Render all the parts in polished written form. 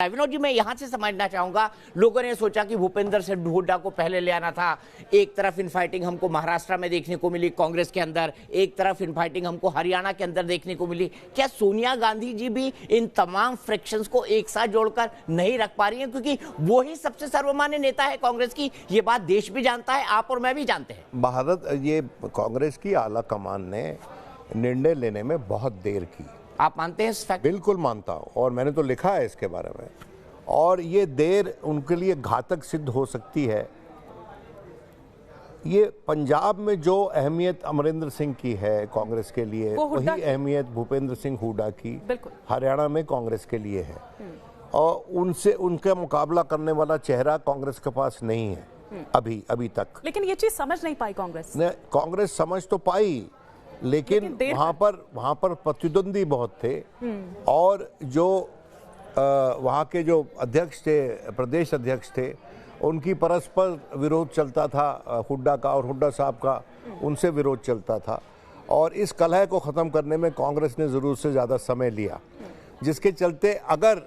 विनोद जी, मैं यहां से समझना चाहूंगा, लोगों ने सोचा कि भूपेंद्र सिंह हुड्डा को पहले ले आना था। एक तरफ इनफाइटिंग हमको महाराष्ट्र में देखने को मिली कांग्रेस के अंदर, एक तरफ इनफाइटिंग हमको हरियाणा के अंदर देखने को मिली। क्या सोनिया गांधी जी भी इन तमाम फ्रिक्शंस को एक साथ जोड़कर नहीं रख पा रही हैं, क्योंकि वो ही सबसे सर्वमान्य नेता है कांग्रेस की? ये बात देश भी जानता है, आप और मैं भी जानते हैं। भारत ये कांग्रेस की आला कमान ने निर्णय लेने में बहुत देर की। आप मानते हैं इस फैक्ट? बिल्कुल मानता हूं, और मैंने तो लिखा है इसके बारे में। और ये देर उनके लिए घातक सिद्ध हो सकती है। ये पंजाब में जो अहमियत अमरिंदर सिंह की है कांग्रेस के लिए, वही अहमियत भूपेंद्र सिंह हुड्डा की हरियाणा में कांग्रेस के लिए है। और उनसे उनका मुकाबला करने वाला चेहरा कांग्रेस के पास नहीं है अभी तक। लेकिन ये चीज समझ नहीं पाई कांग्रेस ने। कांग्रेस समझ तो पाई, लेकिन वहां पर प्रतिद्वंदी बहुत थे। और जो वहाँ के जो अध्यक्ष थे, प्रदेश अध्यक्ष थे, उनकी परस्पर विरोध चलता था हुड्डा का और हुड्डा साहब का उनसे विरोध चलता था। और इस कलह को ख़त्म करने में कांग्रेस ने ज़रूरत से ज़्यादा समय लिया, जिसके चलते अगर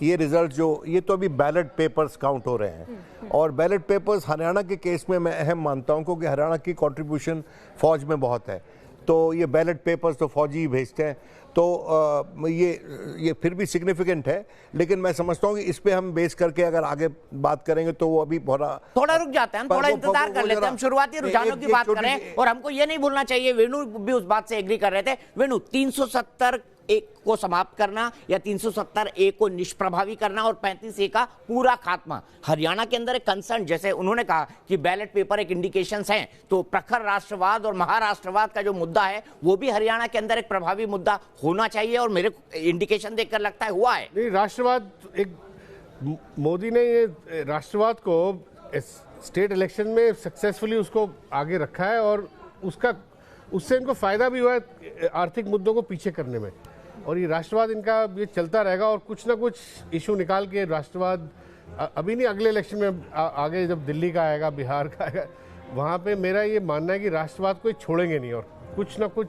ये रिजल्ट ये तो अभी बैलेट पेपर्स काउंट हो रहे हैं। और बैलेट पेपर्स हरियाणा के केस में मैं अहम मानता हूँ, क्योंकि हरियाणा की कंट्रीब्यूशन फौज में बहुत है। तो ये बैलेट पेपर्स तो फौजी ही भेजते हैं, तो ये फिर भी सिग्निफिकेंट है। लेकिन मैं समझता हूँ कि इस पे हम बेस करके अगर आगे बात करेंगे तो वो अभी थोड़ा रुक जाते हैं, हम थोड़ा इंतजार कर लेते हैं। हम शुरुआती रुझानों की बात करें, और हमको ये नहीं भूलना चाहिए, वेणु भी उस बात से एग्री कर रहे थे। वेणु, 370 एक को समाप्त करना या 370 ए को निष्प्रभावी करना और 35 ए का पूरा खात्मा, हरियाणा के अंदर एक कंसर्न, जैसे उन्होंने कहा कि बैलेट पेपर एक इंडिकेशंस हैं, तो प्रखर राष्ट्रवाद और महाराष्ट्रवाद का जो मुद्दा है वो भी हरियाणा के अंदर एक प्रभावी मुद्दा होना चाहिए, और मेरे इंडिकेशन देखकर लगता है हुआ है। नहीं, राष्ट्रवाद एक मोदी ने ये राष्ट्रवाद को स्टेट इलेक्शन में सक्सेसफुली उसको आगे रखा है, और उससे इनको फायदा भी हुआ है आर्थिक मुद्दों को पीछे करने में। और ये राष्ट्रवाद इनका ये चलता रहेगा, और कुछ ना कुछ इशू निकाल के राष्ट्रवाद अभी नहीं, अगले इलेक्शन में आगे जब दिल्ली का आएगा, बिहार का आएगा, वहाँ पे मेरा ये मानना है कि राष्ट्रवाद को छोड़ेंगे नहीं, और कुछ ना कुछ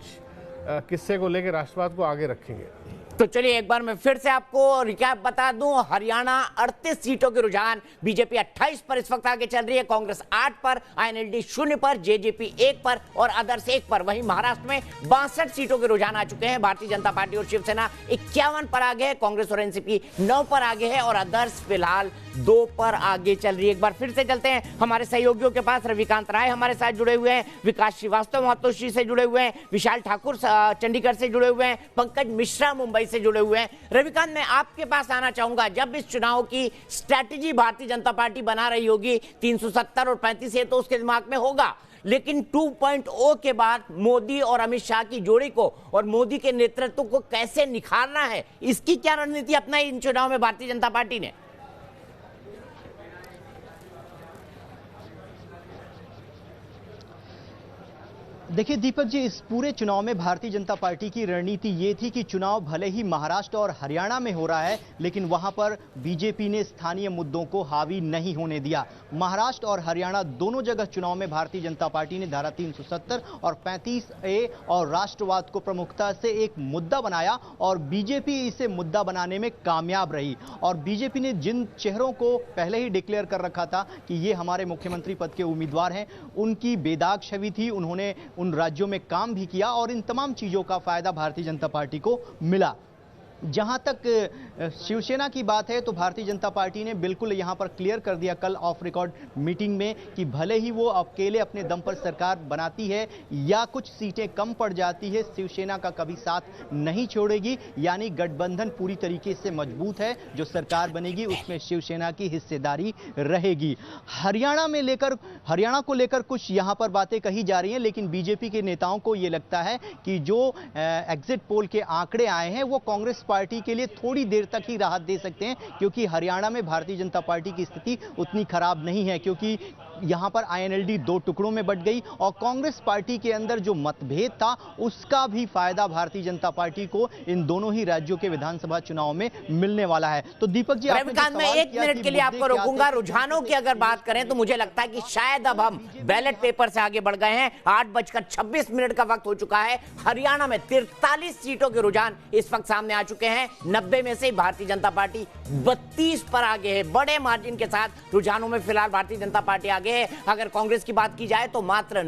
किस्से को लेकर राष्ट्रवाद को आगे रखेंगे। तो चलिए एक बार मैं फिर से आपको रिकैप बता दूं। हरियाणा 38 सीटों के रुझान, बीजेपी 28 पर इस वक्त आगे चल रही है, कांग्रेस 8 पर, आईएनएलडी 0 पर, जेजेपी 1 पर और अदर्स 1 पर। वहीं महाराष्ट्र में 62 सीटों के रुझान आ चुके हैं। भारतीय जनता पार्टी और शिवसेना 51 पर आगे है, कांग्रेस और एनसीपी 9 पर आगे है, और अदर्स फिलहाल 2 पर आगे चल रही है। एक बार फिर से चलते हैं हमारे सहयोगियों के पास। रविकांत राय हमारे साथ जुड़े हुए हैं, विकास श्रीवास्तव महतोश्री से जुड़े हुए हैं, विशाल ठाकुर चंडीगढ़ से जुड़े हुए हैं, पंकज मिश्रा मुंबई से जुड़े हुए हैं। रविकांत, मैं आपके पास आना चाहूंगा, जब इस चुनाव की स्ट्रैटेजी भारतीय जनता पार्टी बना रही होगी, 370 और 35 तो उसके दिमाग में होगा, लेकिन 2.0 के बाद मोदी और अमित शाह की जोड़ी को और मोदी के नेतृत्व को कैसे निखारना है, इसकी क्या रणनीति अपनाई इन चुनाव में भारतीय जनता पार्टी ने? देखिए दीपक जी, इस पूरे चुनाव में भारतीय जनता पार्टी की रणनीति ये थी कि चुनाव भले ही महाराष्ट्र और हरियाणा में हो रहा है, लेकिन वहां पर बीजेपी ने स्थानीय मुद्दों को हावी नहीं होने दिया। महाराष्ट्र और हरियाणा दोनों जगह चुनाव में भारतीय जनता पार्टी ने धारा 370 और 35 ए और राष्ट्रवाद को प्रमुखता से एक मुद्दा बनाया, और बीजेपी इसे मुद्दा बनाने में कामयाब रही। और बीजेपी ने जिन चेहरों को पहले ही डिक्लेयर कर रखा था कि ये हमारे मुख्यमंत्री पद के उम्मीदवार हैं, उनकी बेदाग छवि थी, उन्होंने उन राज्यों में काम भी किया, और इन तमाम चीजों का फायदा भारतीय जनता पार्टी को मिला। जहां तक शिवसेना की बात है, तो भारतीय जनता पार्टी ने बिल्कुल यहां पर क्लियर कर दिया कल ऑफ रिकॉर्ड मीटिंग में कि भले ही वो अकेले अपने दम पर सरकार बनाती है या कुछ सीटें कम पड़ जाती है, शिवसेना का कभी साथ नहीं छोड़ेगी। यानी गठबंधन पूरी तरीके से मजबूत है, जो सरकार बनेगी उसमें शिवसेना की हिस्सेदारी रहेगी। हरियाणा को लेकर कुछ यहां पर बातें कही जा रही हैं, लेकिन बीजेपी के नेताओं को यह लगता है कि जो एग्जिट पोल के आंकड़े आए हैं वो कांग्रेस पार्टी के लिए थोड़ी देर तक ही राहत दे सकते हैं, क्योंकि हरियाणा में भारतीय जनता पार्टी की स्थिति उतनी खराब नहीं है, क्योंकि यहां पर आईएनएलडी दो टुकड़ों में बंट गई और कांग्रेस पार्टी के अंदर जो मतभेद था उसका भी फायदा भारतीय जनता पार्टी को इन दोनों ही राज्यों के विधानसभा चुनाव में मिलने वाला है। तो दीपक जी, रविकांत, मैं 1 मिनट के लिए आपको रोकूंगा। रुझानों की अगर बात करें तो मुझे लगता है कि शायद अब हम बैलेट पेपर से आगे बढ़ गए हैं। 8:26 का वक्त हो चुका है। हरियाणा में 43 सीटों के रुझान इस वक्त सामने आ चुके हैं। 90 में से भारतीय जनता पार्टी 32 पर आगे है। बड़े मार्जिन के साथ रुझानों में फिलहाल भारतीय जनता पार्टी आगे है। अगर कांग्रेस की बात की जाए तो मात्र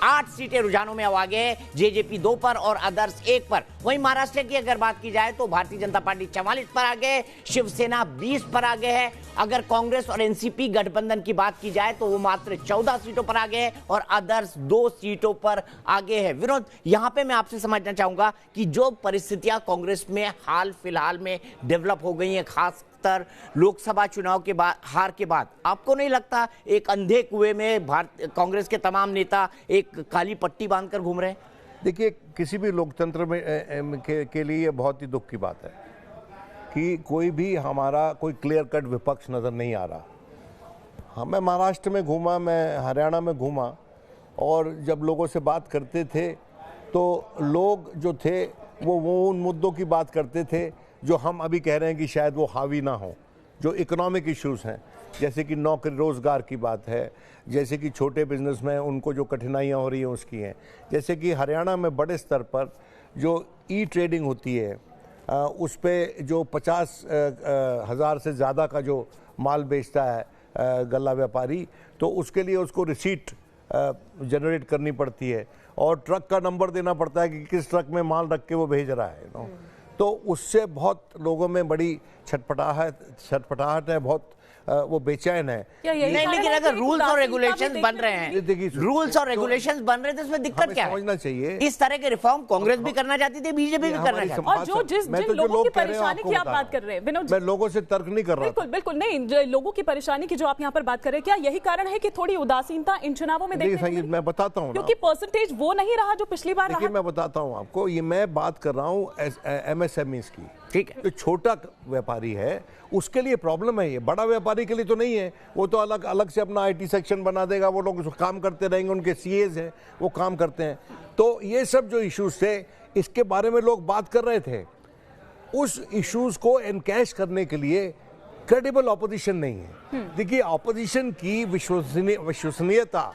8 सीटें रुझानों में आगे है, जेजेपी 2 पर और अदर्स 1 पर। वहीं महाराष्ट्र की अगर बात की जाए तो भारतीय जनता पार्टी 44 पर आगे है, शिवसेना 20 पर आगे है। अगर कांग्रेस और एनसीपी गठबंधन की बात की जाए तो वो मात्र 14 सीटों पर आगे है और अदर्स 2 सीटों पर आगे है। विनोद, यहां पे मैं आपसे समझना चाहूंगा कि जो परिस्थितियां कांग्रेस में हाल फिलहाल में डेवलप हो गई हैं, खासकर लोकसभा चुनाव के बाद, हार के बाद, आपको नहीं लगता एक अंधे कुएं में कांग्रेस के तमाम नेता एक काली पट्टी बांधकर घूम रहे हैं? देखिए, किसी भी लोकतंत्र में के लिए ये बहुत ही दुख की बात है कि कोई भी हमारा कोई क्लियर कट विपक्ष नज़र नहीं आ रहा। हाँ, मैं महाराष्ट्र में घूमा, मैं हरियाणा में घूमा और जब लोगों से बात करते थे तो लोग जो थे वो उन मुद्दों की बात करते थे जो हम अभी कह रहे हैं कि शायद वो हावी ना हो। जो इकोनॉमिक इश्यूज़ हैं, जैसे कि नौकरी रोज़गार की बात है, जैसे कि छोटे बिजनेस में उनको जो कठिनाइयाँ हो रही हैं उसकी हैं, जैसे कि हरियाणा में बड़े स्तर पर जो ई ट्रेडिंग होती है उस पे जो 50,000 से ज़्यादा का जो माल बेचता है गल्ला व्यापारी, तो उसके लिए उसको रिसीट जनरेट करनी पड़ती है और ट्रक का नंबर देना पड़ता है कि किस ट्रक में माल रख के वो भेज रहा है। तो उससे बहुत लोगों में बड़ी छटपटाहट है, बहुत वो बेचैन है। नहीं, लेकिन अगर रूल्स और रेगुलेशंस बन रहे हैं, रूल्स और रेगुलेशंस बन रहे थे, इसमें दिक्कत क्या है? समझना चाहिए इस तरह के रिफॉर्म कांग्रेस भी करना चाहती थी, बीजेपी भी करना चाहती थी। और जो जिन लोगों की परेशानी की आप बात कर रहे हैं विनोद, मैं लोगों से तर्क नहीं कर रहा। बिल्कुल बिल्कुल नहीं, लोगों की परेशानी की जो आप यहाँ पर बात कर रहे हैं, क्या यही कारण है कि थोड़ी उदासीनता इन चुनावों में देखने को मिली? मैं बताता हूँ, क्योंकि परसेंटेज वो नहीं रहा जो पिछली बार रहा। मैं बताता हूँ आपको, ये मैं बात कर रहा हूँ MSMEs की। ठीक है, जो छोटा व्यापारी है उसके लिए प्रॉब्लम है, ये बड़ा व्यापारी के लिए तो नहीं है। वो तो अलग अलग से अपना IT सेक्शन बना देगा, वो लोग काम करते रहेंगे, उनके CAs हैं वो काम करते हैं। तो ये सब जो इश्यूज थे इसके बारे में लोग बात कर रहे थे। उस इश्यूज को एनकैश करने के लिए क्रेडिबल ऑपोजिशन नहीं है। देखिए, ऑपोजिशन की विश्वसनीयता,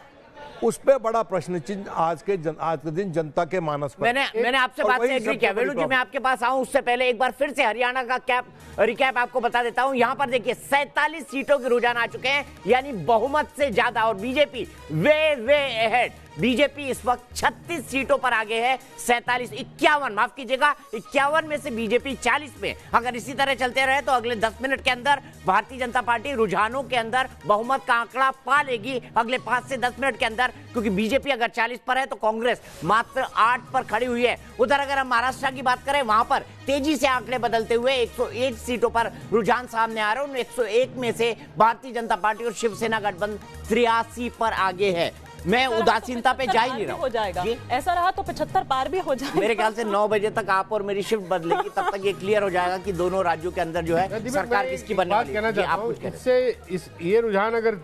उस पे बड़ा प्रश्न चिन्ह आज के दिन जनता के मानस पर। मैंने आपसे बात से एग्री किया। वेणु जी, मैं आपके पास आऊं उससे पहले एक बार फिर से हरियाणा का रिकैप आपको बता देता हूं। यहां पर देखिए 47 सीटों के रुझान आ चुके हैं, यानी बहुमत से ज्यादा, और बीजेपी वे अहेड। बीजेपी इस वक्त 36 सीटों पर आगे है, 51 माफ कीजिएगा, 51 में से बीजेपी 40 में। अगर इसी तरह चलते रहे तो अगले 10 मिनट के अंदर भारतीय जनता पार्टी रुझानों के अंदर बहुमत का आंकड़ा पा लेगी, अगले 5 से 10 मिनट के अंदर। क्योंकि बीजेपी अगर 40 पर है तो कांग्रेस मात्र 8 पर खड़ी हुई है। उधर अगर हम महाराष्ट्र की बात करें, वहां पर तेजी से आंकड़े बदलते हुए 101 सीटों पर रुझान सामने आ रहे हैं। उन 101 में से भारतीय जनता पार्टी और शिवसेना गठबंधन 83 पर आगे है। मैं उदासीनता पे जा ही नहीं रहा हूं। हो जाएगा, ऐसा रहा तो 75 पार भी हो जाएगा। मेरे ख्याल से 9 बजे तक आप और मेरी शिफ्ट बदलेगी, तब तक ये क्लियर हो जाएगा कि दोनों राज्यों के अंदर जो है सरकार किसकी बनने वाली है। आप कुछ कह रहे हैं? ये रुझान अगर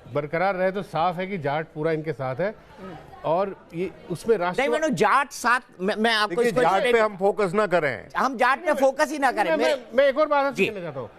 बरकरार रहे तो साफ है कि जाट पूरा इनके साथ है और ये उसमें नहीं, मैंने जाट साथ मैं आपको जाट पे हम फोकस ना करें, हम जाट पे फोकस ही ना करें। मैं एक और बात कहना चाहता हूँ।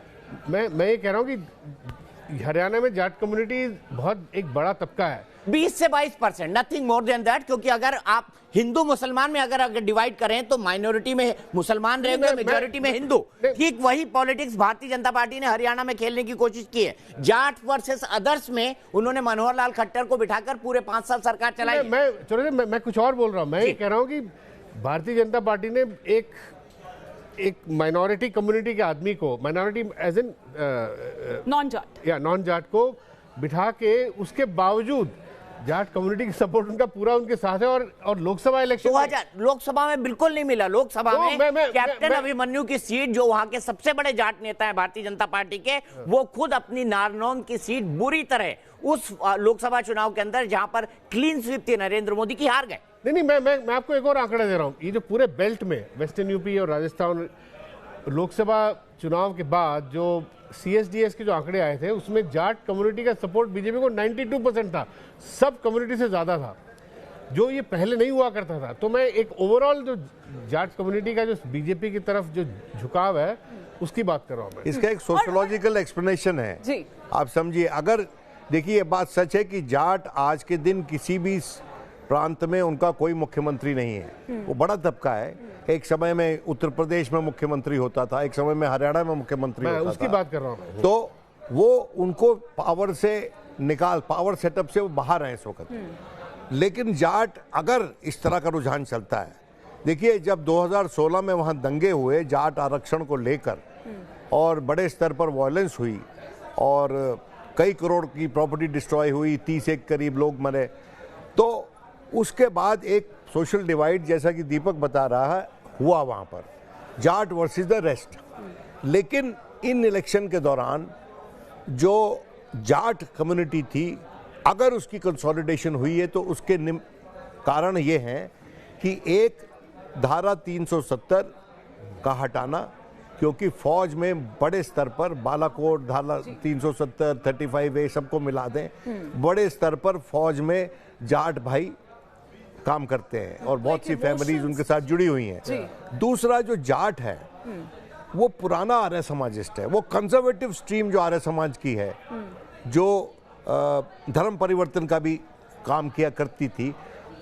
मैं ये कह रहा हूँ कि हरियाणा में जाट कम्युनिटी बहुत एक बड़ा तबका है, 20 से 22%, नथिंग मोर देन दैट। क्योंकि अगर आप हिंदू मुसलमान में अगर डिवाइड करें तो माइनॉरिटी में मुसलमान रहेंगे, मेजॉरिटी में हिंदू। ठीक वही पॉलिटिक्स भारतीय जनता पार्टी ने हरियाणा में खेलने की कोशिश की है। जाट वर्सेस अदर्स में उन्होंने मनोहर लाल खट्टर को बिठाकर पूरे 5 साल सरकार चलाई। मैं कुछ और बोल रहा हूं। मैं ये कह रहा हूं कि भारतीय जनता पार्टी ने एक माइनॉरिटी कम्युनिटी के आदमी को, minority as in non Jat को बिठा के, उसके बावजूद जाट कम्युनिटी की सपोर्ट उनका पूरा उनके साथ है। और लोकसभा इलेक्शन 2000 लोकसभा में बिल्कुल नहीं मिला। लोकसभा में कैप्टन अभिमन्यु की सीट, जो वहां के सबसे बड़े जाट नेता है भारतीय जनता पार्टी के, वो खुद अपनी नारनौंद की सीट बुरी तरह उस लोकसभा चुनाव के अंदर जहां पर क्लीन स्वीप थी नरेंद्र मोदी की, हार गए। नहीं, मैं आपको एक और आंकड़ा दे रहा हूं। ये जो पूरे बेल्ट में वेस्टर्न यूपी और राजस्थान लोकसभा चुनाव के बाद जो CSDS के जो आंकड़े आए थे उसमें जाट कम्युनिटी का सपोर्ट बीजेपी को 92% था, सब कम्युनिटी से ज्यादा था, जो ये पहले नहीं हुआ करता था। तो मैं एक ओवरऑल जो जाट कम्युनिटी का जो बीजेपी की तरफ जो झुकाव है उसकी बात कर रहा हूं मैं। इसका एक सोशियोलॉजिकल एक्सप्लेनेशन है जी। आप समझिए, अगर देखिए ये बात सच है कि जाट आज के दिन किसी भी प्रांत में उनका कोई मुख्यमंत्री नहीं है, वो बड़ा तबका है। एक समय में उत्तर प्रदेश में मुख्यमंत्री होता था, एक समय में हरियाणा में मुख्यमंत्री होता था, उसकी बात कर रहा हूं। तो वो उनको पावर सेटअप से वो बाहर हैं इस वक्त। लेकिन जाट अगर इस तरह का रुझान चलता है, देखिए जब 2016 में वहां दंगे हुए जाट आरक्षण को लेकर और बड़े स्तर पर वायलेंस हुई और कई करोड़ की प्रॉपर्टी डिस्ट्रॉय हुई, 30 के करीब लोग मरे, तो उसके बाद एक सोशल डिवाइड जैसा कि दीपक बता रहा है हुआ वहां पर, जाट वर्सेस द रेस्ट। लेकिन इन इलेक्शन के दौरान जो जाट कम्युनिटी थी, अगर उसकी कंसोलिडेशन हुई है तो उसके कारण ये हैं कि एक धारा 370 का हटाना, क्योंकि फौज में बड़े स्तर पर बालाकोट, धारा 370, 35A सबको मिला दें, बड़े स्तर पर फौज में जाट भाई काम करते हैं और बहुत सी फैमिलीज उनके साथ जुड़ी हुई हैं। दूसरा जो जाट है वो पुराना आर्य समाजिस्ट है, वो कंजर्वेटिव स्ट्रीम जो आर्य समाज की है, जो धर्म परिवर्तन का भी काम किया करती थी,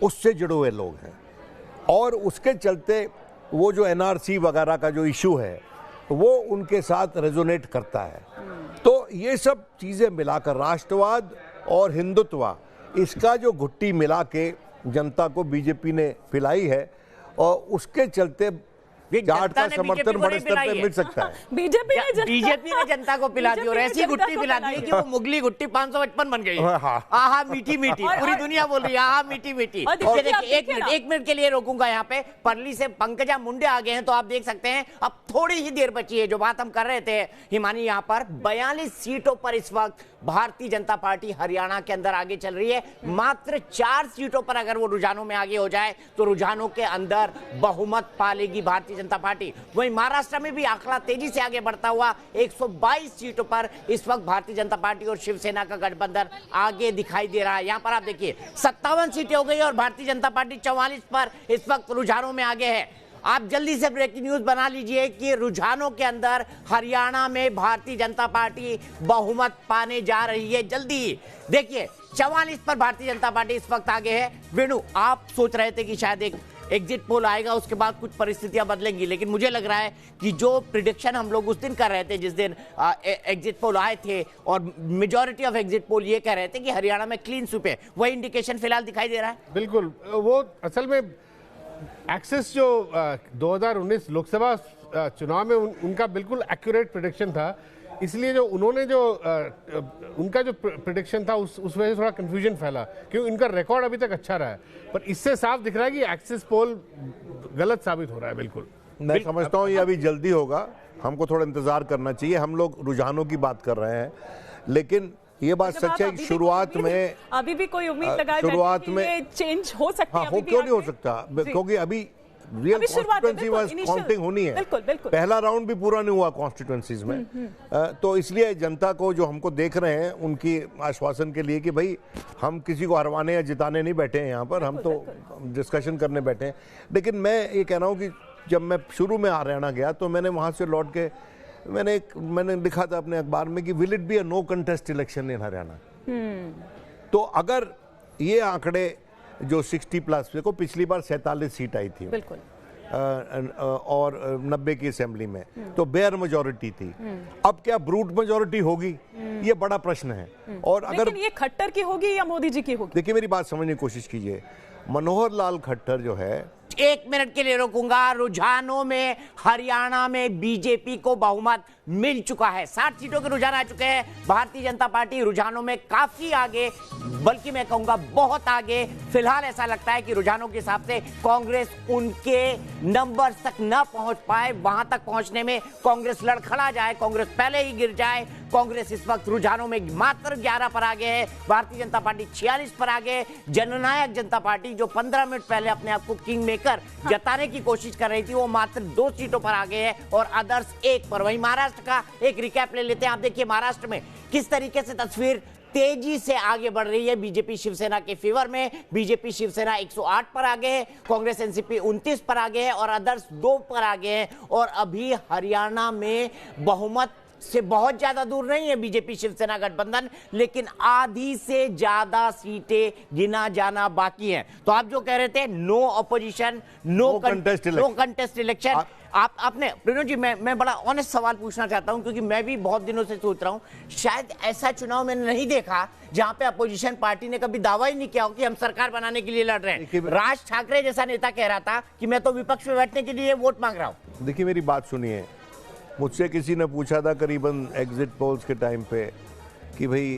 उससे जुड़े हुए लोग हैं। और उसके चलते वो जो NRC वगैरह का जो इशू है वो उनके साथ रेजोनेट करता है। तो ये सब चीज़ें मिलाकर राष्ट्रवाद और हिंदुत्व, इसका जो घुट्टी मिला के जनता को बीजेपी ने पिलाई है और उसके चलते जाट का समर्थन बड़े स्तर पे मिल सकता है। बीजेपी ने जनता को पिला दी और ऐसी गुट्टी पिला दी कि वो मुगली गुट्टी 555 बन गई। आहा मीठी मीठी, पूरी दुनिया बोल रही है आहा मीठी मीठी। देखिए एक मिनट के लिए रोकूंगा यहाँ पे, परली से पंकजा मुंडे आ गए हैं, तो आप देख सकते हैं अब थोड़ी ही देर बची है। जो बात हम कर रहे थे हिमानी, यहाँ पर 42 सीटों पर इस वक्त भारतीय जनता पार्टी हरियाणा के अंदर आगे चल रही है। मात्र 4 सीटों पर अगर वो रुझानों में आगे हो जाए तो रुझानों के अंदर बहुमत पालेगी भारतीय जनता पार्टी। वहीं महाराष्ट्र में भी आंकड़ा तेजी से आगे बढ़ता हुआ 122 सीटों पर इस वक्त भारतीय जनता पार्टी और शिवसेना का गठबंधन आगे दिखाई दे रहा है। यहां पर आप देखिए 57 सीटें हो गई और भारतीय जनता पार्टी 44 पर इस वक्त रुझानों में आगे है। आप जल्दी से ब्रेकिंग न्यूज बना लीजिए कि रुझानों के अंदर हरियाणा में भारतीय जनता पार्टी बहुमत पाने जा रही है। जल्दी देखिए 44 पर भारतीय जनता पार्टी इस वक्त आगे है। वेणु, आप सोच रहे थे कि शायद एक एग्जिट पोल आएगा, उसके बाद कुछ परिस्थितियां बदलेंगी, लेकिन मुझे लग रहा है कि जो प्रिडिक्शन हम लोग उस दिन कर रहे थे, जिस दिन एग्जिट पोल आए थे, और मेजॉरिटी ऑफ एग्जिट पोल ये कह रहे थे कि हरियाणा में क्लीन स्वीप है, वही इंडिकेशन फिलहाल दिखाई दे रहा है। बिल्कुल, वो असल में एक्सिस जो 2019 लोकसभा चुनाव में उनका बिल्कुल एक्यूरेट प्रेडिक्शन था, इसलिए जो उन्होंने जो उनका जो प्रेडिक्शन था उस वजह से थोड़ा कंफ्यूजन फैला, क्योंकि इनका रिकॉर्ड अभी तक अच्छा रहा है, पर इससे साफ दिख रहा है कि एक्सिस पोल गलत साबित हो रहा है। बिल्कुल मैं समझता हूँ ये अभी जल्दी होगा, हमको थोड़ा इंतजार करना चाहिए। हम लोग रुझानों की बात कर रहे हैं, लेकिन ये बात सच है कि शुरुआत में अभी भी कोई उम्मीद लगाए शुरुआत में चेंज हो सकता है। हाँ, क्यों नहीं हो सकता, क्योंकि अभी रियल कॉन्स्टिट्यूएंसी वाइज काउंटिंग होनी है। बिल्कुल, बिल्कुल। पहला राउंड भी पूरा नहीं हुआ कॉन्स्टिट्यूएंसीज में। तो इसलिए जनता को जो हमको देख रहे हैं उनकी आश्वासन के लिए कि भाई हम किसी को हरवाने या जिताने नहीं बैठे हैं यहाँ पर, हम तो डिस्कशन करने बैठे हैं। लेकिन मैं ये कह रहा हूँ कि जब मैं शुरू में हरियाणा गया तो मैंने वहाँ से लौट के मैंने लिखा था अपने अखबार में कि will it be a no contest election in Haryana. तो अगर ये आंकड़े जो 60+, देखो पिछली बार 47 सीट आई थी बिल्कुल, और 90 की असेंबली में, तो बेयर मेजोरिटी थी। अब क्या ब्रूट मेजोरिटी होगी, ये बड़ा प्रश्न है। और अगर लेकिन ये खट्टर की होगी या मोदी जी की होगी? देखिए मेरी बात समझने की कोशिश कीजिए, मनोहर लाल खट्टर जो है, 1 मिनट के लिए रोकूंगा। रुझानों में हरियाणा में बीजेपी को बहुमत मिल चुका है, 60 सीटों के रुझान आ चुके हैं। भारतीय जनता पार्टी रुझानों में काफी आगे, बल्कि मैं कहूंगा बहुत आगे। फिलहाल ऐसा लगता है कि रुझानों के हिसाब से कांग्रेस उनके नंबर्स तक न पहुंच पाए, वहां तक पहुंचने में कांग्रेस लड़खड़ा जाए, कांग्रेस पहले ही गिर जाए। कांग्रेस इस वक्त रुझानों में मात्र 11 पर आगे है, भारतीय जनता पार्टी 46 पर आगे। जननायक जनता पार्टी जो 15 मिनट पहले अपने आप को किंग मेकर जानबूझकर जताने की कोशिश कर रही थी वो मात्र 2 सीटों पर आगे है और अदर्स 1 पर। वहीं महाराष्ट्र का एक रिकैप ले लेते हैं। आप देखिए महाराष्ट्र में किस तरीके से तस्वीर तेजी से आगे बढ़ रही है बीजेपी शिवसेना के फेवर में। बीजेपी शिवसेना 108 पर आगे है, कांग्रेस एनसीपी 29 पर आगे है और अदर्स 2 पर आगे हैं। और अभी हरियाणा में बहुमत से बहुत ज्यादा दूर नहीं है बीजेपी शिवसेना गठबंधन, लेकिन आधी से ज्यादा सीटें गिना जाना बाकी है। तो आप जो कह रहे थे no opposition no contest election, आपने प्रिनो जी मैं बड़ा ऑनेस्ट सवाल पूछना चाहता हूं क्योंकि मैं भी बहुत दिनों से सोच रहा हूं शायद ऐसा चुनाव मैंने नहीं देखा जहां पे अपोजिशन पार्टी ने कभी दावा ही नहीं किया हो कि हम सरकार बनाने के लिए लड़ रहे हैं। राज ठाकरे जैसा नेता कह रहा था कि मैं तो विपक्ष में बैठने के लिए वोट मांग रहा हूं। देखिए मेरी बात सुनिए, मुझसे किसी ने पूछा था करीबन एग्जिट पोल्स के टाइम पे कि भाई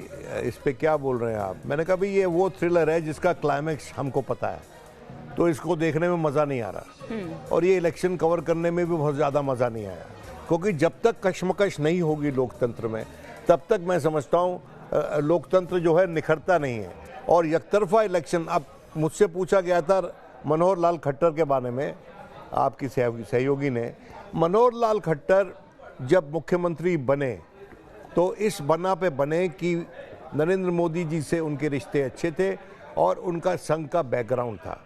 इस पे क्या बोल रहे हैं आप। मैंने कहा भाई ये वो थ्रिलर है जिसका क्लाइमैक्स हमको पता है, तो इसको देखने में मज़ा नहीं आ रहा और ये इलेक्शन कवर करने में भी बहुत ज़्यादा मज़ा नहीं आया, क्योंकि जब तक कश्मकश नहीं होगी लोकतंत्र में तब तक मैं समझता हूँ लोकतंत्र जो है निखरता नहीं है। और एकतरफा इलेक्शन, अब मुझसे पूछा गया था मनोहर लाल खट्टर के बारे में, आपकी सहयोगी ने, मनोहर लाल खट्टर जब मुख्यमंत्री बने तो इस बना पे बने कि नरेंद्र मोदी जी से उनके रिश्ते अच्छे थे और उनका संघ का बैकग्राउंड था।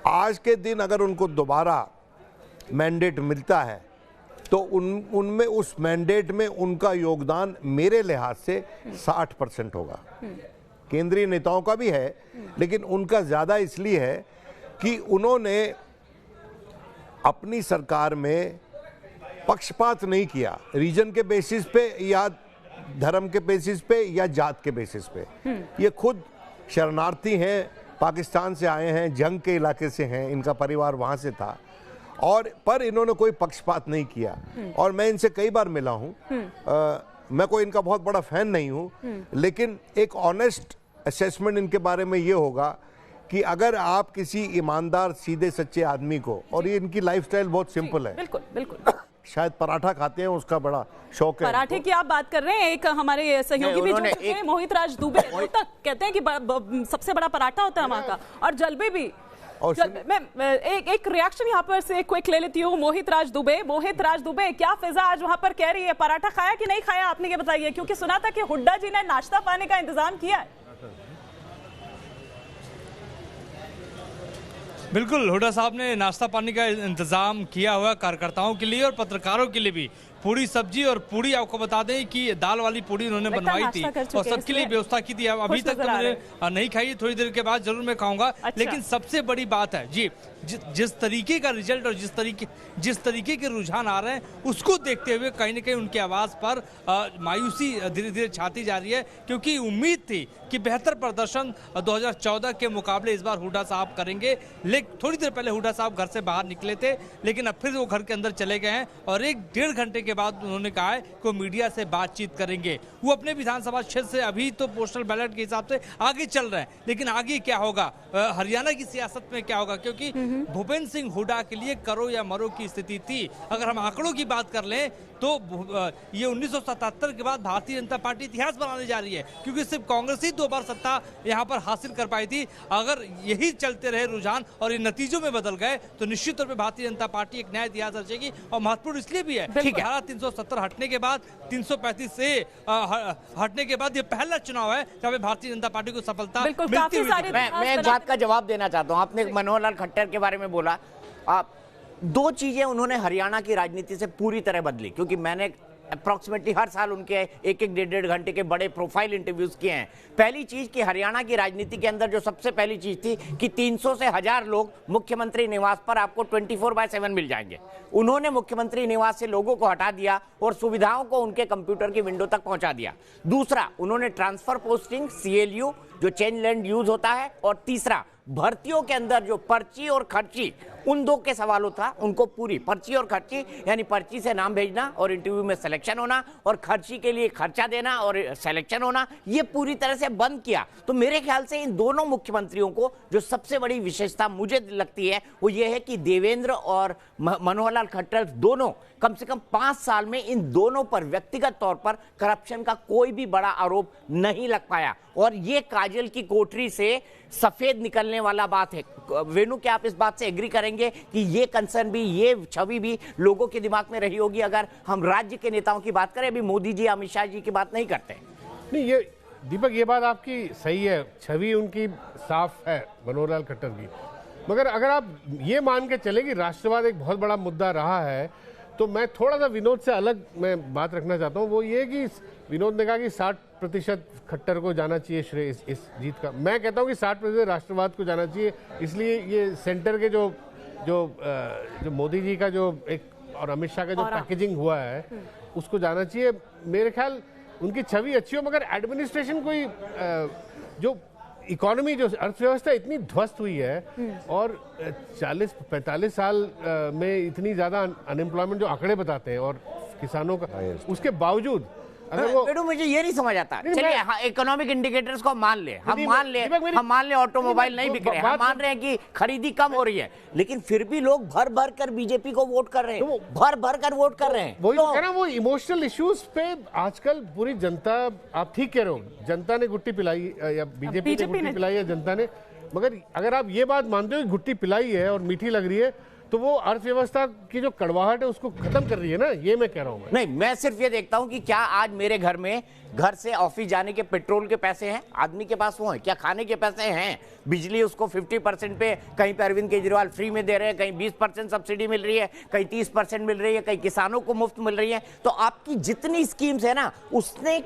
आज के दिन अगर उनको दोबारा मैंडेट मिलता है तो उनमें उस मैंडेट में उनका योगदान मेरे लिहाज से 60% होगा। केंद्रीय नेताओं का भी है लेकिन उनका ज़्यादा इसलिए है कि उन्होंने अपनी सरकार में पक्षपात नहीं किया, रीजन के बेसिस पे या धर्म के बेसिस पे या जात के बेसिस पे। ये खुद शरणार्थी हैं, पाकिस्तान से आए हैं, जंग के इलाके से हैं, इनका परिवार वहाँ से था और पर इन्होंने कोई पक्षपात नहीं किया। और मैं इनसे कई बार मिला हूँ, मैं कोई इनका बहुत बड़ा फैन नहीं हूँ, लेकिन एक ऑनेस्ट असेसमेंट इनके बारे में ये होगा कि अगर आप किसी ईमानदार सीधे सच्चे आदमी को, और ये इनकी लाइफस्टाइल बहुत सिंपल है, बिल्कुल बिल्कुल, शायद पराठा खाते हैं उसका बड़ा शौक है। पराठे की आप बात कर रहे हैं, एक हमारे सहयोगी भी जुड़ चुके हैं, मोहित राज दुबे, तक कहते हैं कि सबसे बड़ा पराठा होता है वहां का, और जलबे भी। और मैं एक रिएक्शन यहाँ पर से क्विक ले लेती हूँ। मोहित राज दुबे, क्या फिजा आज वहां पर कह रही है, पराठा खाया कि नहीं खाया आपने, ये बताइए, क्योंकि सुना था कि हुड्डा जी ने नाश्ता पाने का इंतजाम किया है। बिल्कुल, हुड्डा साहब ने नाश्ता पानी का इंतजाम किया हुआ कार्यकर्ताओं के लिए और पत्रकारों के लिए भी। पूरी सब्जी और पूड़ी, आपको बता दें कि दाल वाली पूड़ी उन्होंने बनवाई थी और सबके लिए व्यवस्था की थी। अभी तक तो मैंने नहीं खाई, थोड़ी देर के बाद जरूर मैं खाऊंगा। लेकिन सबसे बड़ी बात है जी, जिस तरीके का रिजल्ट और जिस तरीके के रुझान आ रहे हैं उसको देखते हुए कहीं ना कहीं उनकी आवाज पर मायूसी धीरे धीरे छाती जा रही है, क्योंकि उम्मीद थी कि बेहतर प्रदर्शन 2014 के मुकाबले इस बार हुड्डा साहब करेंगे। लेकिन थोड़ी देर पहले हुड्डा साहब घर से बाहर निकले थे, लेकिन अब फिर वो घर के अंदर चले गए हैं और 1-1.5 घंटे के बाद उन्होंने कहा है कि वो मीडिया से बातचीत करेंगे। वो अपने विधानसभा क्षेत्र से अभी तो पोस्टल बैलेट के हिसाब से आगे चल रहे हैं, लेकिन आगे क्या होगा, हरियाणा की सियासत में क्या होगा, क्योंकि भूपेंद्र सिंह हुड्डा के लिए करो या मरो की स्थिति थी। अगर हम आंकड़ों की बात कर लें तो ये 1977 के बाद भारतीय जनता पार्टी इतिहास बनाने जा रही है, क्योंकि सिर्फ कांग्रेस ही 2 बार सत्ता यहाँ पर हासिल कर पाई थी। अगर यही चलते रहे रुझान और ये नतीजों में बदल गए तो निश्चित तौर पे भारतीय जनता पार्टी एक नया इतिहास रचेगी। और महत्वपूर्ण इसलिए भी है, धारा 370 हटने के बाद, 335 से हटने के बाद ये पहला चुनाव है जहाँ भारतीय जनता पार्टी को सफलता मिलती हुई। मैं एक बात का जवाब देना चाहता हूँ। आपने मनोहर लाल खट्टर के बारे में बोला, आप 2 चीजें उन्होंने हरियाणा की राजनीति से पूरी तरह बदली, क्योंकि मैंने अप्रॉक्सीमेटली हर साल उनके 1-1, 1.5 घंटे के बड़े प्रोफाइल इंटरव्यूज किए हैं। पहली चीज कि हरियाणा की राजनीति के अंदर जो सबसे पहली चीज थी कि 300 से 1000 लोग मुख्यमंत्री निवास पर आपको 24/7 मिल जाएंगे। उन्होंने मुख्यमंत्री निवास से लोगों को हटा दिया और सुविधाओं को उनके कंप्यूटर की विंडो तक पहुंचा दिया। दूसरा, उन्होंने ट्रांसफर पोस्टिंग, CLU जो चेंज लैंड यूज होता है, और तीसरा भर्तियों के अंदर जो पर्ची और खर्ची, उन 2 के सवालों था, उनको पूरी पर्ची और खर्ची, यानी पर्ची से नाम भेजना और इंटरव्यू में सिलेक्शन होना, और खर्ची के लिए खर्चा देना और सिलेक्शन होना, ये पूरी तरह से बंद किया। तो मेरे ख्याल से इन दोनों मुख्यमंत्रियों को जो सबसे बड़ी विशेषता मुझे लगती है वो ये है कि देवेंद्र और मनोहर लाल खट्टर दोनों कम से कम 5 साल में इन दोनों पर व्यक्तिगत तौर पर करप्शन का कोई भी बड़ा आरोप नहीं लग पाया, और ये काजल की कोठरी से सफेद निकलने वाला बात है। वेणु, क्या आप इस बात से एग्री करेंगे कहेंगे कि ये कंसर्न भी, ये छवि भी लोगों के दिमाग में रही होगी अगर हम राज्य के नेताओं की बात करें। अभी मोदी जी, अमित शाह जी की बात नहीं करते। नहीं, ये दीपक, ये बात आपकी सही है, छवि उनकी साफ है मनोहर लाल खट्टर की, मगर अगर आप ये मान के चले कि राष्ट्रवाद एक बहुत बड़ा मुद्दा रहा है, तो मैं थोड़ा सा विनोद से अलग मैं बात रखना चाहता हूँ। वो ये कि विनोद ने कहा कि 60% खट्टर को जाना चाहिए श्रेय इस जीत का। मैं कहता हूँ कि 60% राष्ट्रवाद को जाना चाहिए। इसलिए ये सेंटर के जो मोदी जी का जो एक और अमित शाह का जो पैकेजिंग हुआ है उसको जाना चाहिए। मेरे ख्याल उनकी छवि अच्छी हो, मगर एडमिनिस्ट्रेशन कोई जो इकोनॉमी, जो अर्थव्यवस्था इतनी ध्वस्त हुई है और 40-45 साल में इतनी ज्यादा अनएम्प्लॉयमेंट जो आंकड़े बताते हैं और किसानों का, उसके बावजूद अगर वो मुझे ये नहीं समझ आता। चलिए इकोनॉमिक इंडिकेटर्स को हम मान ले ऑटोमोबाइल नहीं बिक रहे, हम मान रहे हैं कि खरीदी कम हो रही है, लेकिन फिर भी लोग भर भर कर बीजेपी को वोट कर रहे हैं, भर भर कर वोट कर रहे हैं। वही कह रहा हूं, वो इमोशनल इश्यूज पे आजकल पूरी जनता, आप ठीक कह रहे हो, जनता ने गुट्टी पिलाई या बीजेपी ने गुट्टी पिलाई है जनता ने, मगर अगर आप ये बात मानते हो कि गुट्टी पिलाई है और मीठी लग रही है, तो वो अर्थव्यवस्था की जो कड़वाहट है उसको खत्म कर रही है ना, ये मैं कह रहा हूं। नहीं, मैं सिर्फ ये देखता हूं कि क्या आज मेरे घर में घर से ऑफिस जाने के पेट्रोल के पैसे हैं, आदमी के पास वो हैं, क्या खाने के पैसे हैं, बिजली उसको 50% पे, कहीं पे अरविंद केजरीवाल फ्री में दे रहे हैं, कहीं 20% सब्सिडी मिल रही है, कहीं 30% मिल रही है, कहीं किसानों को मुफ्त मिल रही है। तो आपकी जितनी स्कीम्स है ना, उसने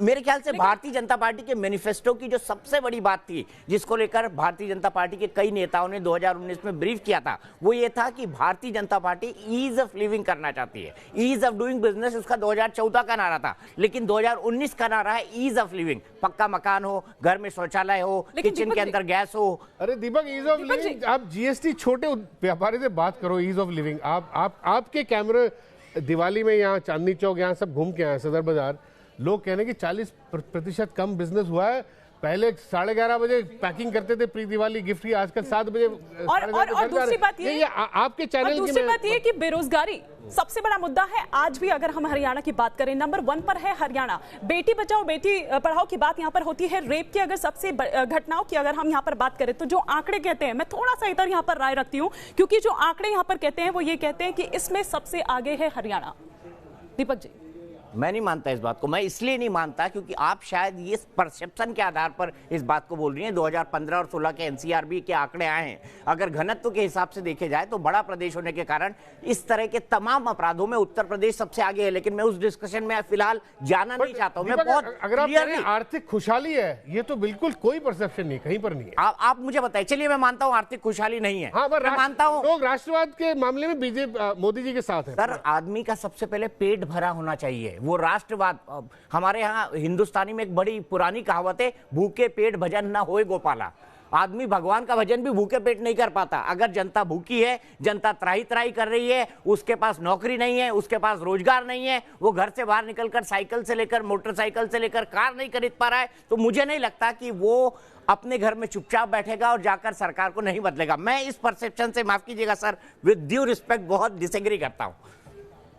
मेरे ख्याल से भारतीय जनता पार्टी के मैनिफेस्टो की जो सबसे बड़ी बात थी, जिसको लेकर भारतीय जनता पार्टी के कई नेताओं ने 2019 में ब्रीफ किया था, वो ये था कि Bharatiya Janata party ease of living करना चाहती है। ईज ऑफ डूइंग बिजनेस उसका 2014 का नारा था, लेकिन 2019 का नारा है ईज ऑफ लिविंग। पक्का मकान हो, घर में शौचालय हो, किचन के अंदर गैस हो। अरे दीपक, ईज ऑफ लिविंग, आप जीएसटी छोटे व्यापारी से बात करो, ईज ऑफ लिविंग। आपके कैमरे दिवाली में यहाँ चांदनी चौक, यहाँ सब घूम के आए, सदर बाजार, लोग कहने कि 40% कम बिजनेस हुआ है। पहले 11:30 बजे पैकिंग करते थे प्री दिवाली गिफ्ट की, आजकल 7 बजे। और दूसरी बात ये आपके चैनल की, दूसरी बात ये कि बेरोजगारी सबसे बड़ा मुद्दा है। आज भी अगर हम हरियाणा की बात करें, नंबर 1 पर है हरियाणा। बेटी बचाओ बेटी पढ़ाओ की बात यहाँ पर होती है। रेप की अगर सबसे घटनाओं की अगर हम यहाँ पर बात करें, तो जो आंकड़े कहते हैं, मैं थोड़ा सा इधर यहाँ पर राय रखती हूँ, क्योंकि जो आंकड़े यहाँ पर कहते हैं वो ये कहते हैं कि इसमें सबसे आगे है हरियाणा। दीपक जी, मैं नहीं मानता इस बात को। मैं इसलिए नहीं मानता क्योंकि आप शायद ये परसेप्शन के आधार पर इस बात को बोल रही हैं। 2015 और 16 के एनसीआरबी के आंकड़े आए हैं। अगर घनत्व के हिसाब से देखे जाए तो बड़ा प्रदेश होने के कारण इस तरह के तमाम अपराधों में उत्तर प्रदेश सबसे आगे है, लेकिन मैं उस डिस्कशन में फिलहाल जाना नहीं चाहता हूं। मैं बहुत अगर आप आर्थिक खुशहाली है, ये तो बिल्कुल कोई परसेप्शन नहीं, कहीं पर नहीं है। आप मुझे बताइए। चलिए, मैं मानता हूं आर्थिक खुशहाली नहीं है, मैं मानता हूं लोग राष्ट्रवाद के मामले में बीजेपी मोदी जी के साथ है। सर, आदमी का सबसे पहले पेट भरा होना चाहिए, वो राष्ट्रवाद। हमारे यहाँ हिंदुस्तानी में एक बड़ी पुरानी कहावत है, भूखे पेट भजन ना होए गोपाला। आदमी भगवान का भजन भी भूखे पेट नहीं कर पाता। अगर जनता भूखी है, जनता त्राही त्राही कर रही है, उसके पास नौकरी नहीं है, उसके पास रोजगार नहीं है, वो घर से बाहर निकलकर साइकिल से लेकर मोटरसाइकिल से लेकर कार नहीं खरीद पा रहा है, तो मुझे नहीं लगता कि वो अपने घर में चुपचाप बैठेगा और जाकर सरकार को नहीं बदलेगा। मैं इस परसेप्शन से, माफ कीजिएगा सर, विद ड्यू रिस्पेक्ट, बहुत डिसएग्री करता हूं।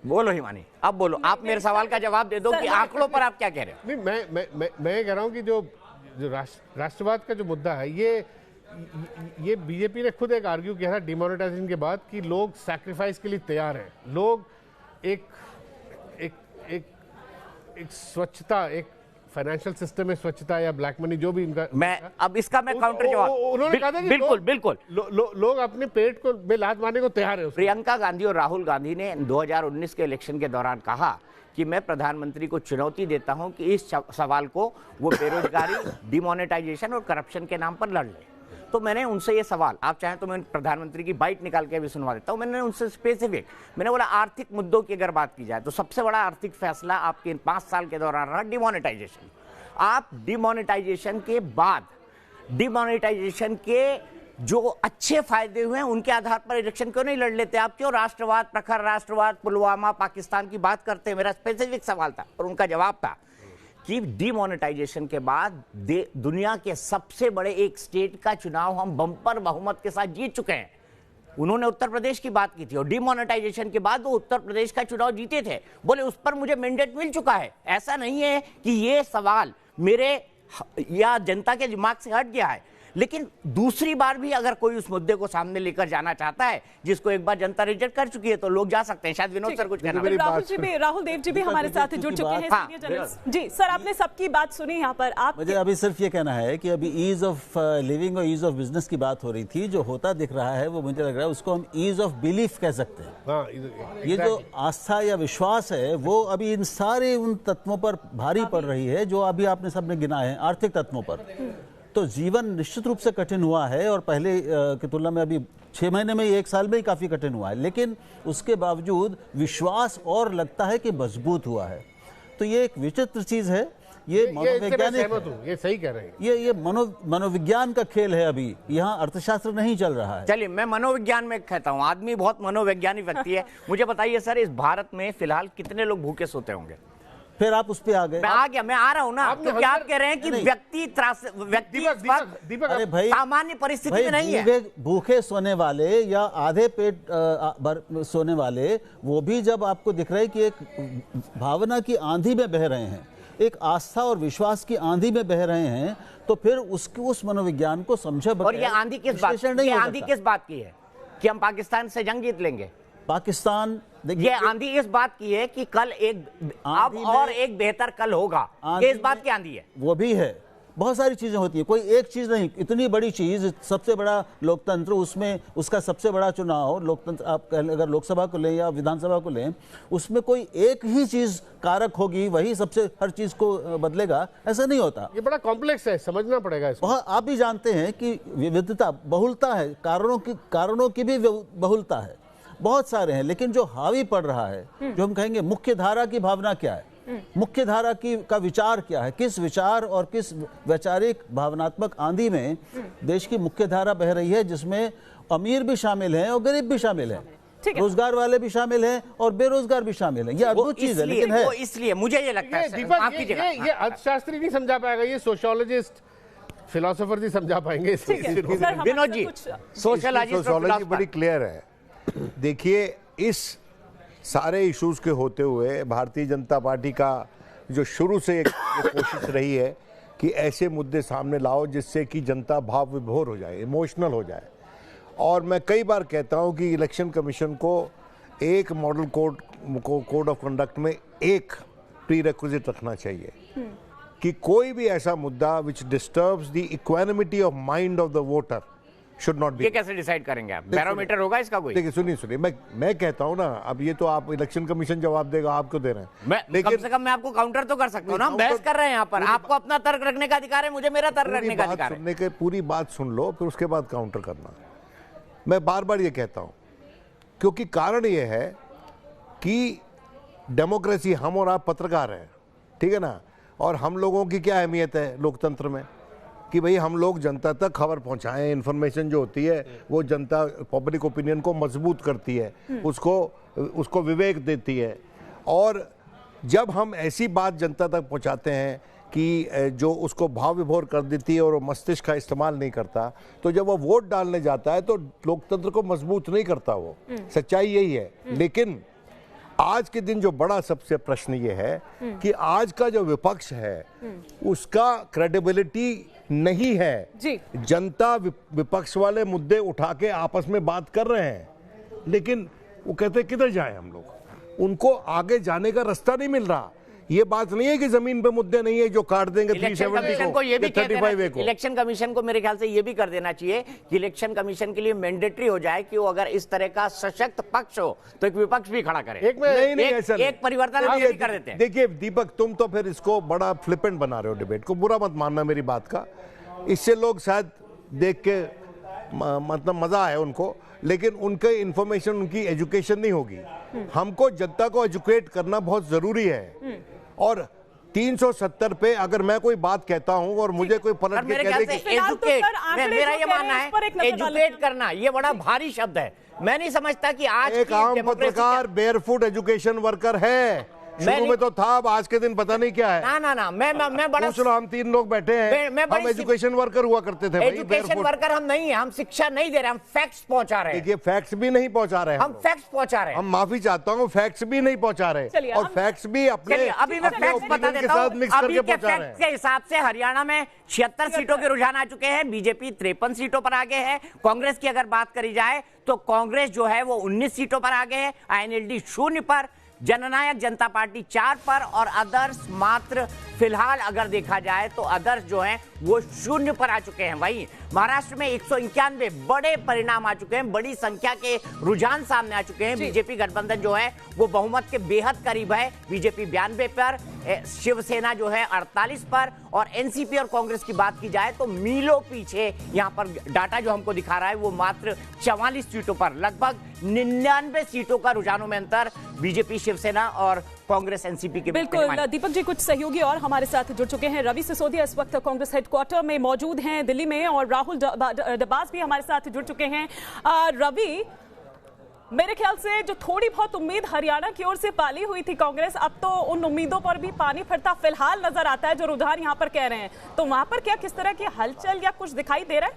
बोलो हिमानी, अब बोलो, आप मेरे सवाल का जवाब दे दो कि आंकड़ों पर आप क्या कह रहे हो। नहीं, मैं कह रहा हूं कि जो राष्ट्रवाद का जो मुद्दा है, ये बीजेपी ने खुद एक आर्ग्यू किया था डिमोनेटाइजेशन के बाद कि लोग सैक्रिफाइस के लिए तैयार हैं। लोग एक स्वच्छता, एक फाइनेंशियल सिस्टम में स्वच्छता या ब्लैक मनी, जो भी इनका, अब इसका मैं काउंटर जवाब, उन्होंने कहा था कि बिल्कुल लोग अपने पेट को में लात मारने को तैयार है। प्रियंका गांधी और राहुल गांधी ने 2019 के इलेक्शन के दौरान कहा कि मैं प्रधानमंत्री को चुनौती देता हूं कि इस सवाल को वो बेरोजगारी, डिमोनेटाइजेशन और करप्शन के नाम पर लड़ ले। तो मैंने उनसे ये सवाल, आप चाहें तो मैं प्रधानमंत्री की बाइट निकाल के भी सुनवा देता हूं। मैंने उनसे स्पेसिफिक, मैंने बोला आर्थिक मुद्दों की अगर बात की जाए तो सबसे बड़ा आर्थिक फैसला आपके 5 साल के दौरान रहा डिमोनेटाइजेशन। आप डिमोनेटाइजेशन के बाद, डिमोनेटाइजेशन के जो अच्छे फायदे हुए हैं उनके आधार पर इलेक्शन क्यों नहीं लड़ लेते? आप क्यों राष्ट्रवाद, प्रखर राष्ट्रवाद, पुलवामा, पाकिस्तान की बात करते हैं? मेरा स्पेसिफिक सवाल था और उनका जवाब था कि डिमोनेटाइजेशन के बाद दुनिया के सबसे बड़े एक स्टेट का चुनाव हम बम्पर बहुमत के साथ जीत चुके हैं। उन्होंने उत्तर प्रदेश की बात की थी और डिमोनेटाइजेशन के बाद वो उत्तर प्रदेश का चुनाव जीते थे। बोले उस पर मुझे मैंडेट मिल चुका है। ऐसा नहीं है कि ये सवाल मेरे या जनता के दिमाग से हट गया है, लेकिन दूसरी बार भी अगर कोई उस मुद्दे को सामने लेकर जाना चाहता है, जिसको एक बार जनता रिजेक्ट कर चुकी है, तो लोग जा सकते हैं। शायद विनोद सर कुछ कहना। राहुल देव जी भी हमारे साथ जुड़ चुके हैं, सीनियर जर्नलिस्ट। जी सर, आपने सबकी बात सुनी यहाँ पर। आप मुझे अभी सिर्फ ये कहना है कि अभी ईज ऑफ लिविंग और ईज ऑफ बिजनेस की बात हो रही थी, जो होता दिख रहा है वो मुझे लग रहा है उसको हम ईज ऑफ बिलीफ कह सकते हैं। ये जो आस्था या विश्वास है वो अभी इन सारे उन तत्वों पर भारी पड़ रही है जो अभी आपने सबने गिना है, आर्थिक तत्वों पर। तो जीवन निश्चित रूप से कठिन हुआ है और पहले की तुलना में अभी 6 महीने में, 1 साल में ही काफी कठिन हुआ है, लेकिन उसके बावजूद विश्वास और लगता है कि मजबूत हुआ है। तो ये एक विचित्र चीज है, ये मनोवैज्ञानिक, ये सही कह रहे हैं, ये मनोविज्ञान का खेल है। अभी यहाँ अर्थशास्त्र नहीं चल रहा है। चलिए, मैं मनोविज्ञान में कहता हूँ, आदमी बहुत मनोवैज्ञानिक व्यक्ति है। मुझे बताइए सर, इस भारत में फिलहाल कितने लोग भूखे सोते होंगे? फिर आप उस पे आ गए। मैं आ रहा हूँ ना, क्योंकि आप कह रहे हैं कि व्यक्ति अरे भाई सामान्य परिस्थिति में नहीं है। भूखे सोने वाले या आधे पेट सोने वाले, वो भी जब आपको दिख रहा है कि एक भावना की आंधी में बह रहे हैं, एक आस्था और विश्वास की आंधी में बह रहे हैं, तो फिर उस मनोविज्ञान को समझे। और ये आंधी किस बात की है कि हम पाकिस्तान से जंग जीत लेंगे? पाकिस्तान, ये आंधी इस बात की है कि कल अब और एक बेहतर कल होगा, ये इस बात की आंधी है। वो भी है, बहुत सारी चीजें होती है, कोई एक चीज नहीं। इतनी बड़ी चीज, सबसे बड़ा लोकतंत्र, उसमें उसका सबसे बड़ा चुनाव, लोकतंत्र आप अगर लोकसभा को लें या विधानसभा को लें, उसमें कोई एक ही चीज कारक होगी, वही सबसे हर चीज को बदलेगा, ऐसा नहीं होता। ये बड़ा कॉम्प्लेक्स है, समझना पड़ेगा इसको। आप भी जानते हैं कि विविधता, बहुलता है, कारणों की भी बहुलता है, बहुत सारे हैं, लेकिन जो हावी पड़ रहा है, जो हम कहेंगे मुख्य धारा की भावना क्या है, मुख्य धारा का विचार क्या है, किस विचार और किस वैचारिक भावनात्मक आंधी में देश की मुख्य धारा बह रही है, जिसमें अमीर भी शामिल हैं और गरीब भी शामिल हैं, रोजगार वाले भी शामिल हैं और बेरोजगार भी शामिल हैं। ये अद्भुत चीज है, लेकिन है। इसलिए मुझे ये लगता है ये अर्थशास्त्री नहीं समझा पाएगा, ये सोशियोलॉजिस्ट, फिलोसोफर जी समझा पाएंगे। विनोद जी, सोशियोलॉजी बड़ी क्लियर है। देखिए, इस सारे इश्यूज के होते हुए भारतीय जनता पार्टी का जो शुरू से एक कोशिश रही है कि ऐसे मुद्दे सामने लाओ जिससे कि जनता भाव विभोर हो जाए, इमोशनल हो जाए। और मैं कई बार कहता हूं कि इलेक्शन कमीशन को एक मॉडल कोड ऑफ कंडक्ट में एक प्रीरेक्विजिट रखना चाहिए कि कोई भी ऐसा मुद्दा which disturbs the equanimity of mind of the voter should not be. ये कैसे डिसाइड करेंगे आप? बैरोमीटर होगा इसका कोई? देखिए, सुनिए, मैं कहता हूं ना, अब ये तो आप इलेक्शन कमीशन जवाब देगा, आप क्यों दे रहे हैं? लेकिन कम से कम मैं आपको काउंटर तो कर सकता हूं ना। हम बहस कर रहे हैं यहाँ पर, आपको अपना तर्क रखने का अधिकार है, मुझे मेरा तर्क रखने का अधिकार है। सुनने के पूरी बात सुन लो, फिर उसके बाद काउंटर करना। मैं बार बार ये कहता हूं क्योंकि कारण ये है कि डेमोक्रेसी, हम और आप पत्रकार हैं, ठीक है ना, और हम लोगों की क्या अहमियत है लोकतंत्र में कि भाई हम लोग जनता तक खबर पहुंचाएं। इन्फॉर्मेशन जो होती है वो जनता, पब्लिक ओपिनियन को मजबूत करती है, उसको विवेक देती है। और जब हम ऐसी बात जनता तक पहुंचाते हैं कि जो उसको भाव विभोर कर देती है और वो मस्तिष्क का इस्तेमाल नहीं करता, तो जब वो वोट डालने जाता है तो लोकतंत्र को मजबूत नहीं करता। वो सच्चाई यही है। लेकिन आज के दिन जो बड़ा सबसे प्रश्न ये है कि आज का जो विपक्ष है उसका क्रेडिबिलिटी नहीं है जी। जनता विपक्ष वाले मुद्दे उठा के आपस में बात कर रहे हैं, लेकिन वो कहते हैं किधर जाएं हम लोग, उनको आगे जाने का रास्ता नहीं मिल रहा। ये बात नहीं है कि जमीन पे मुद्दे नहीं है जो काट देंगे 370 को, ये भी 35A को। इलेक्शन कमीशन को मेरे ख्याल से ये भी कर देना चाहिए कि इलेक्शन कमीशन के लिए मैंडेटरी हो जाए कि वो अगर इस तरह का सशक्त पक्ष हो तो एक विपक्ष भी खड़ा करे। एक परिवर्तन भी कर देते हैं। देखिए दीपक, तुम तो फिर इसको बड़ा फ्लिपेंट बना रहे हो डिबेट को, बुरा मत मानना मेरी बात का। इससे लोग शायद देख के मतलब मजा आए उनको, लेकिन उनके इंफॉर्मेशन, उनकी एजुकेशन नहीं होगी। हमको जनता को एजुकेट करना बहुत जरूरी है। और 370 पे अगर मैं कोई बात कहता हूं और मुझे कोई पलट के कह दे कि एजुकेट, मेरा ये मानना है एजुकेट करना ये बड़ा भारी शब्द है। मैं नहीं समझता कि आज एक आम पत्रकार बेयरफुट एजुकेशन वर्कर है, शुरू में तो था, अब आज के दिन पता नहीं क्या है। ना मैं बड़ा पूछ लो, हम 3 लोग बैठे हैं, हम एजुकेशन वर्कर हुआ करते थे। एजुकेशन वर्कर हम नहीं है, हम शिक्षा नहीं दे रहे, हम फैक्ट्स पहुंचा रहे हैं। देखिए फैक्ट्स भी नहीं पहुंचा रहे हैं, हम फैक्ट्स पहुंचा रहे हैं। हम माफी चाहता हूँ, फैक्ट्स भी नहीं पहुंचा रहे और फैक्ट्स भी अपने अभी मैं फैक्ट्स बता देता हूं। अभी के फैक्ट्स के हिसाब से हरियाणा में 76 सीटों के रुझान आ चुके हैं, बीजेपी 53 सीटों पर आगे है। कांग्रेस की अगर बात करी जाए तो कांग्रेस जो है वो 19 सीटों पर आगे है, आईएनएलडी 0 पर, जननायक जनता पार्टी 4 पर और अदर्स मात्र, फिलहाल अगर देखा जाए तो अदर्स जो हैं वो 0 पर आ चुके हैं। वहीं महाराष्ट्र में 191 बड़े परिणाम आ चुके हैं, बड़ी संख्या के रुझान सामने आ चुके हैं। बीजेपी गठबंधन जो है वो बहुमत के बेहद करीब है, बीजेपी 92 पर, शिवसेना जो है 48 पर, और एनसीपी और कांग्रेस की बात की जाए तो मीलों पीछे। यहां पर डाटा जो हमको दिखा रहा है वो मात्र 44 सीटों पर, लगभग 99 सीटों का रुझानों में अंतर बीजेपी, शिवसेना और कांग्रेस एनसीपी के। बिल्कुल दीपक जी, कुछ सहयोगी और हमारे साथ जुड़ चुके हैं। रवि सिसोदिया इस वक्त कांग्रेस हेडक्वार्टर में मौजूद हैं दिल्ली में, और राहुल डबास भी हमारे साथ जुड़ चुके हैं। रवि, मेरे ख्याल से जो थोड़ी बहुत उम्मीद हरियाणा की ओर से पाली हुई थी कांग्रेस, अब तो उन उम्मीदों पर भी पानी फिरता फिलहाल नजर आता है, जो रुझान यहाँ पर कह रहे हैं। तो वहां पर क्या किस तरह की हलचल या कुछ दिखाई दे रहा है?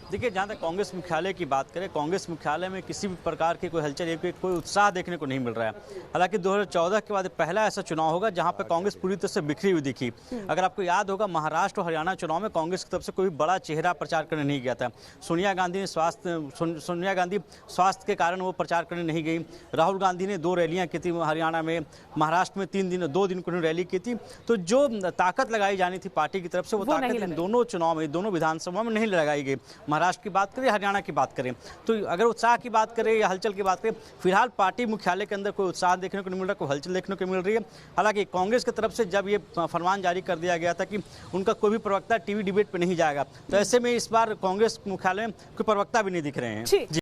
देखिए, जहाँ तक कांग्रेस मुख्यालय की बात करें, कांग्रेस मुख्यालय में किसी भी प्रकार की कोई हलचल या कोई उत्साह देखने को नहीं मिल रहा है। हालांकि 2014 के बाद पहला ऐसा चुनाव होगा जहाँ पर कांग्रेस पूरी तरह से बिखरी हुई दिखी। अगर आपको याद होगा, महाराष्ट्र और हरियाणा चुनाव में कांग्रेस की तरफ से कोई बड़ा चेहरा प्रचार करने नहीं गया था। सोनिया गांधी स्वास्थ्य के कारण वो प्रचार करने नहीं गई। राहुल गांधी ने 2 रैलियाँ की थी हरियाणा में, महाराष्ट्र में 2 दिन को रैली की थी। तो जो ताकत लगाई जानी थी पार्टी की तरफ से, वो ताकत इन दोनों चुनाव में, दोनों विधानसभा में नहीं लगाई गई। महाराष्ट्र की बात करें, हरियाणा की बात करें, तो अगर उत्साह की बात करें या हलचल की बात करें, फिलहाल पार्टी मुख्यालय के अंदर कोई उत्साह देखने को नहीं मिल रहा, कोई हलचल देखने को मिल रही है। हालांकि कांग्रेस की तरफ से जब ये फरमान जारी कर दिया गया था कि उनका कोई भी प्रवक्ता टीवी डिबेट पे नहीं जाएगा, तो ऐसे में इस बार कांग्रेस मुख्यालय में कोई प्रवक्ता भी नहीं दिख रहे हैं।